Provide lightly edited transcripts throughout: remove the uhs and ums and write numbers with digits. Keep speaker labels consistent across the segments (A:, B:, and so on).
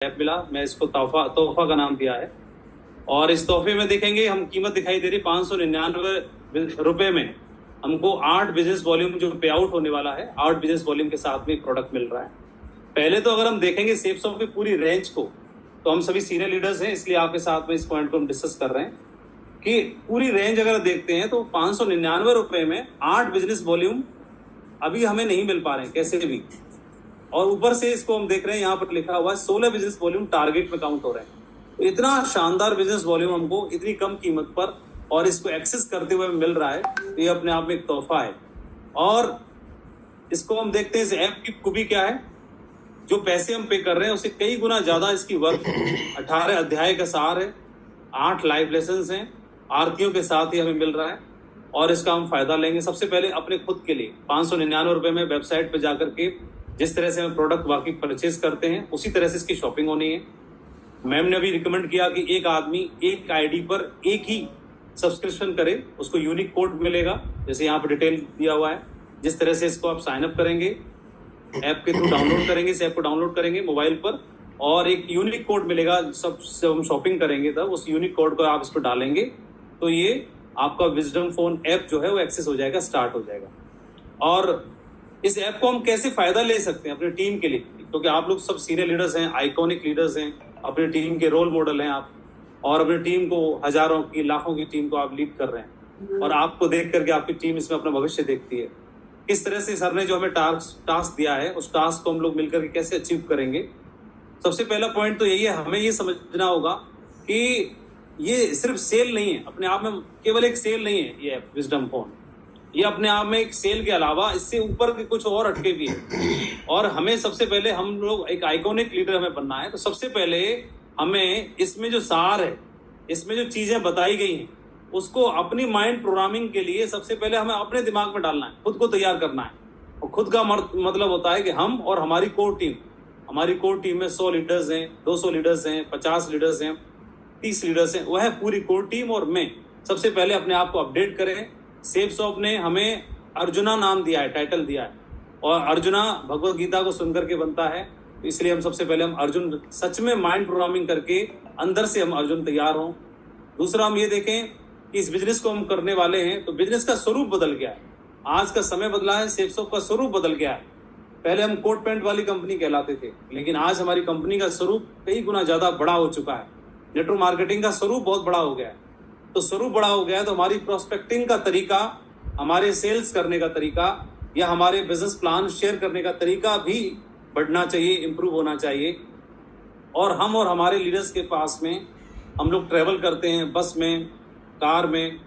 A: App मिला, मैं इसको तोहफा तोहफा का नाम दिया है। और इस तोहफे में देखेंगे हम कीमत दिखाई दे रही 599 रुपए में हमको 8 बिजनेस वॉल्यूम जो पे आउट होने वाला है, 8 बिजनेस वॉल्यूम के साथ में प्रोडक्ट मिल रहा है। पहले तो अगर हम देखेंगे सेफसॉफ्ट की पूरी रेंज को, तो हम सभी सीनियर लीडर्स हैं, इसलिए आपके साथ में इस पॉइंट को हम डिस्कस कर रहे हैं कि पूरी रेंज अगर देखते हैं तो 599 में 8 बिजनेस वॉल्यूम अभी हमें नहीं मिल पा रहे हैं कैसे भी। और ऊपर से इसको हम देख रहे हैं, यहाँ पर लिखा हुआ है 16 बिजनेस वॉल्यूम टारगेट में काउंट हो रहे हैं। तो इतना शानदार बिजनेस वॉल्यूम हमको इतनी कम कीमत पर और इसको एक्सेस करते हुए मिल रहा है, तो ये अपने आप में एक तोहफा है। और इसको हम देखते हैं इस ऐप की खूबी क्या है। जो पैसे हम पे कर रहे हैं उससे कई गुना ज्यादा इसकी वर्थ 18 अध्याय का सार है, 8 लाइव लेसन हैं, आरतियों के साथ ही हमें मिल रहा है और इसका हम फायदा लेंगे। सबसे पहले अपने खुद के लिए 599 में वेबसाइट पर जाकर के जिस तरह से हम प्रोडक्ट वाकई परचेज करते हैं उसी तरह से इसकी शॉपिंग होनी है। मैम ने अभी रिकमेंड किया कि एक आदमी एक आईडी पर एक ही सब्सक्रिप्शन करे, उसको यूनिक कोड मिलेगा, जैसे यहाँ पर डिटेल दिया हुआ है। जिस तरह से इसको आप साइन अप करेंगे, ऐप के थ्रू डाउनलोड करेंगे, इस ऐप को डाउनलोड करेंगे मोबाइल पर और एक यूनिक कोड मिलेगा। सब हम शॉपिंग करेंगे तब उस यूनिक कोड को आप इस पर डालेंगे तो ये आपका विजडम फोन ऐप जो है वो एक्सेस हो जाएगा, स्टार्ट हो जाएगा। और इस ऐप को हम कैसे फायदा ले सकते हैं अपनी टीम के लिए, क्योंकि आप लोग सब सीनियर लीडर्स हैं, आइकॉनिक लीडर्स हैं, अपनी टीम के रोल मॉडल हैं आप, और अपनी टीम को हजारों की लाखों की टीम को आप लीड कर रहे हैं और आपको देख करके आपकी टीम इसमें अपना भविष्य देखती है। किस तरह से सर ने जो हमें टास्क दिया है उस टास्क को हम लोग मिलकर के कैसे अचीव करेंगे। सबसे पहला पॉइंट तो यही है, हमें ये समझना होगा कि ये सिर्फ सेल नहीं है, अपने आप में केवल एक सेल नहीं है ये ऐप विजडम फोन। ये अपने आप में एक सेल के अलावा इससे ऊपर के कुछ और अटके भी है। और हमें सबसे पहले हम लोग एक आइकॉनिक लीडर हमें बनना है, तो सबसे पहले हमें इसमें जो सार है, इसमें जो चीजें बताई गई हैं उसको अपनी माइंड प्रोग्रामिंग के लिए सबसे पहले हमें अपने दिमाग में डालना है, खुद को तैयार करना है। और खुद का मतलब होता है कि हम और हमारी कोर टीम, हमारी कोर टीम में 100 लीडर्स हैं, 200 लीडर्स हैं, 50 लीडर्स हैं, 30 लीडर्स हैं, वह पूरी कोर टीम और मैं सबसे पहले अपने आप को अपडेट करें। सेफसॉफ्ट ने हमें अर्जुना नाम दिया है, टाइटल दिया है, और अर्जुना भगवत गीता को सुनकर के बनता है, तो इसलिए हम सबसे पहले हम अर्जुन सच में माइंड प्रोग्रामिंग करके अंदर से हम अर्जुन तैयार हों। दूसरा हम ये देखें कि इस बिजनेस को हम करने वाले हैं तो बिजनेस का स्वरूप बदल गया है, आज का समय बदला है, सेफसॉफ्ट का स्वरूप बदल गया है। पहले हम कोट पैंट वाली कंपनी कहलाते थे, लेकिन आज हमारी कंपनी का स्वरूप कई गुना ज्यादा बड़ा हो चुका है। नेटवर्क मार्केटिंग का स्वरूप बहुत बड़ा हो गया है, तो स्वरूप बड़ा हो गया है तो हमारी प्रोस्पेक्टिंग का तरीका, हमारे सेल्स करने का तरीका या हमारे बिजनेस प्लान शेयर करने का तरीका भी बढ़ना चाहिए, इंप्रूव होना चाहिए। और हम और हमारे लीडर्स के पास में हम लोग ट्रैवल करते हैं, बस में, कार में,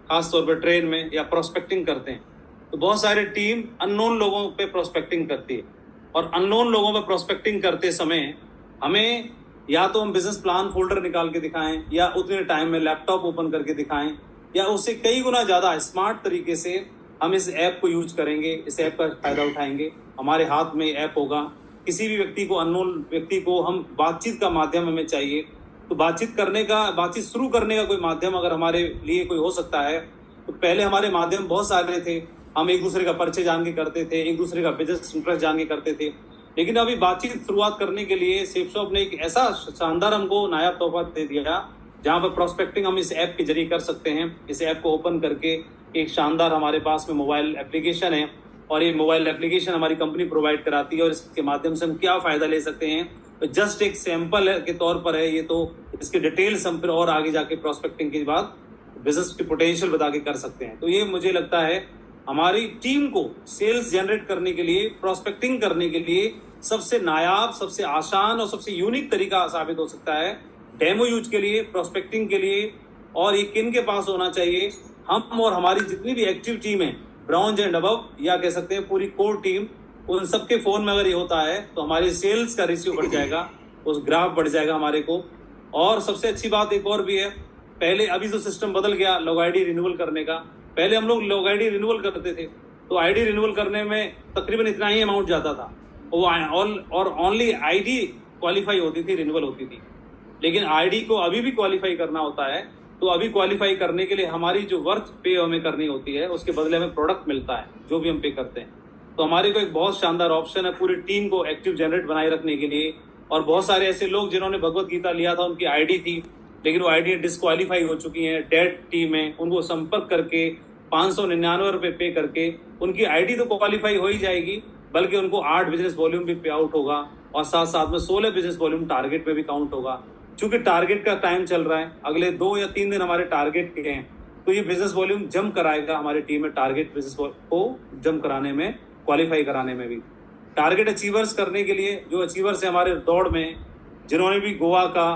A: खास तौर पर ट्रेन में, या प्रोस्पेक्टिंग करते हैं, तो बहुत सारे टीम अननोन लोगों पे प्रोस्पेक्टिंग करती है। और अननोन लोगों पे प्रोस्पेक्टिंग करते समय हमें या तो हम बिजनेस प्लान फोल्डर निकाल के दिखाएं या उतने टाइम में लैपटॉप ओपन करके दिखाएं, या उससे कई गुना ज़्यादा स्मार्ट तरीके से हम इस ऐप को यूज करेंगे, इस ऐप का फायदा उठाएंगे। हमारे हाथ में ऐप होगा, किसी भी व्यक्ति को, अननोन व्यक्ति को हम बातचीत का माध्यम हमें चाहिए, तो बातचीत शुरू करने का कोई माध्यम अगर हमारे लिए कोई हो सकता है, तो पहले हमारे माध्यम बहुत सारे थे, हम एक दूसरे का परिचय जान के करते थे, एक दूसरे का बिजनेस इंटरेस्ट जान के करते थे। लेकिन अभी बातचीत शुरुआत करने के लिए सेफसॉफ्ट ने एक ऐसा शानदार हमको नायाब तोहफा दे दिया जहां पर प्रोस्पेक्टिंग हम इस ऐप के जरिए कर सकते हैं। इस ऐप को ओपन करके एक शानदार हमारे पास में मोबाइल एप्लीकेशन है और ये मोबाइल एप्लीकेशन हमारी कंपनी प्रोवाइड कराती है और इसके माध्यम से हम क्या फ़ायदा ले सकते हैं, तो जस्ट एक सैंपल के तौर पर है ये, तो इसके डिटेल्स हम फिर और आगे जाके प्रोस्पेक्टिंग के बाद बिजनेस की पोटेंशियल बता के कर सकते हैं। तो ये मुझे लगता है हमारी टीम को सेल्स जनरेट करने के लिए, प्रोस्पेक्टिंग करने के लिए सबसे नायाब, सबसे आसान और सबसे यूनिक तरीका साबित हो सकता है डेमो यूज के लिए, प्रोस्पेक्टिंग के लिए। और ये किन के पास होना चाहिए, हम और हमारी जितनी भी एक्टिव टीम है, ब्राउन्ज एंड अबव, या कह सकते हैं पूरी कोर टीम, उन सबके फोन में अगर ये होता है तो हमारी सेल्स का रेशियो बढ़ जाएगा, उस ग्राफ बढ़ जाएगा हमारे को। और सबसे अच्छी बात एक और भी है, पहले अभी जो सिस्टम बदल गया लॉग आईडी रिन्यूअल करने का, पहले हम लोग लॉग आईडी रिन्यूअल करते थे तो आईडी रिन्यूअल करने में तकरीबन इतना ही अमाउंट जाता था और ओनली आईडी क्वालिफाई होती थी, रिन्यूअल होती थी। लेकिन आईडी को अभी भी क्वालिफाई करना होता है, तो अभी क्वालिफाई करने के लिए हमारी जो वर्थ पे हमें करनी होती है उसके बदले हमें प्रोडक्ट मिलता है जो भी हम पे करते हैं। तो हमारे को एक बहुत शानदार ऑप्शन है पूरी टीम को एक्टिव जनरेट बनाए रखने के लिए और बहुत सारे ऐसे लोग जिन्होंने भगवत गीता लिया था, उनकी आईडी थी लेकिन वो आईडी डिस्क्वालीफाई हो चुकी है, डेड टीम है, उनको संपर्क करके 599 रुपये पे करके उनकी आईडी तो क्वालिफाई हो ही जाएगी, बल्कि उनको 8 बिजनेस वॉल्यूम भी पे आउट होगा और साथ साथ में 16 बिजनेस वॉल्यूम टारगेट में भी काउंट होगा। चूंकि टारगेट का टाइम चल रहा है, अगले 2 या 3 दिन हमारे टारगेट के हैं, तो ये बिजनेस वॉल्यूम जम कराएगा हमारी टीम में, टारगेट बिजनेस को जम कराने में, क्वालिफाई कराने में भी। टारगेट अचीवर्स करने के लिए, जो अचीवर्स है हमारे दौड़ में, जिन्होंने भी गोवा का,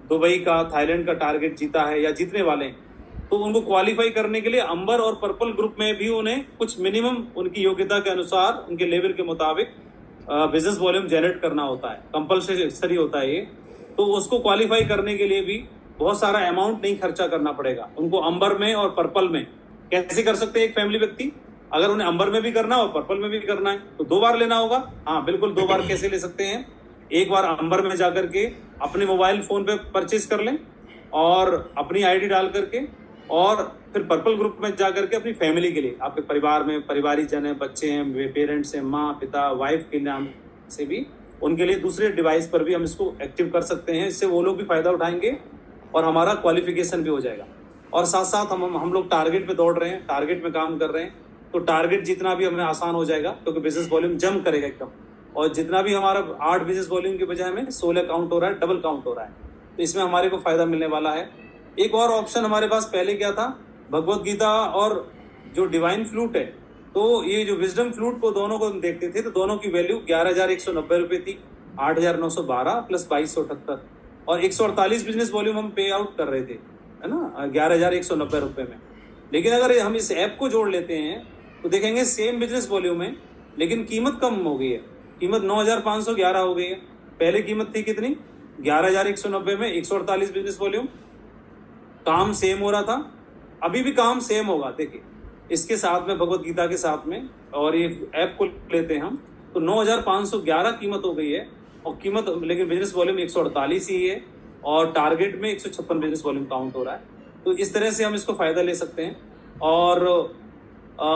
A: दुबई का, थाईलैंड का टारगेट जीता है या जीतने वाले, तो उनको क्वालिफाई करने के लिए अंबर और पर्पल ग्रुप में भी उन्हें कुछ मिनिमम उनकी योग्यता के अनुसार, उनके लेवल के मुताबिक बिजनेस वॉल्यूम जनरेट करना होता है, कंपल्सरी होता है ये। तो उसको क्वालिफाई करने के लिए भी बहुत सारा अमाउंट नहीं खर्चा करना पड़ेगा उनको। अंबर में और पर्पल में कैसे कर सकते हैं एक फैमिली व्यक्ति? अगर उन्हें अंबर में भी करना हो, पर्पल में भी करना है, तो 2 बार लेना होगा। हाँ बिल्कुल, 2 बार कैसे ले सकते हैं? एक बार अंबर में जाकर के अपने मोबाइल फोन पे परचेज कर लें और अपनी आईडी डाल करके, और फिर पर्पल ग्रुप में जाकर के अपनी फैमिली के लिए, आपके परिवार में परिवारिक जन है, बच्चे हैं, पेरेंट्स हैं, माँ पिता, वाइफ के नाम से भी उनके लिए दूसरे डिवाइस पर भी हम इसको एक्टिव कर सकते हैं। इससे वो लोग भी फायदा उठाएंगे और हमारा क्वालिफिकेशन भी हो जाएगा। और साथ साथ हम लोग टारगेट पे दौड़ रहे हैं, टारगेट में काम कर रहे हैं, तो टारगेट जितना भी हमें आसान हो जाएगा, क्योंकि बिजनेस वॉल्यूम जम करेगा एकदम। और जितना भी हमारा 8 बिजनेस वॉल्यूम के बजाय हमें 16 काउंट हो रहा है, डबल काउंट हो रहा है, तो इसमें हमारे को फायदा मिलने वाला है। एक और ऑप्शन हमारे पास पहले क्या था, भगवत गीता और जो डिवाइन फ्लूट है, तो ये जो विजडम फ्लूट को दोनों को हम देखते थे, तो दोनों की वैल्यू 11,190 रुपये थी, 8,912 प्लस 2278, और 148 बिजनेस वॉल्यूम हम पे आउट कर रहे थे, है ना, 11,190 रुपये में। लेकिन अगर हम इस ऐप को जोड़ लेते हैं तो देखेंगे सेम बिजनेस वॉल्यूम है, लेकिन कीमत कम हो गई है, कीमत 9,511 हो गई है। पहले कीमत थी कितनी? 11,190 में 148 बिजनेस वॉल्यूम। काम सेम हो रहा था, अभी भी काम सेम होगा। देखिए इसके साथ में, भगवत गीता के साथ में, और ये ऐप को लेते हैं हम, तो 9,511 कीमत हो गई है, और कीमत लेकिन बिजनेस वॉल्यूम 148 ही है, और टारगेट में 156 बिजनेस वॉल्यूम काउंट हो रहा है। तो इस तरह से हम इसको फायदा ले सकते हैं। और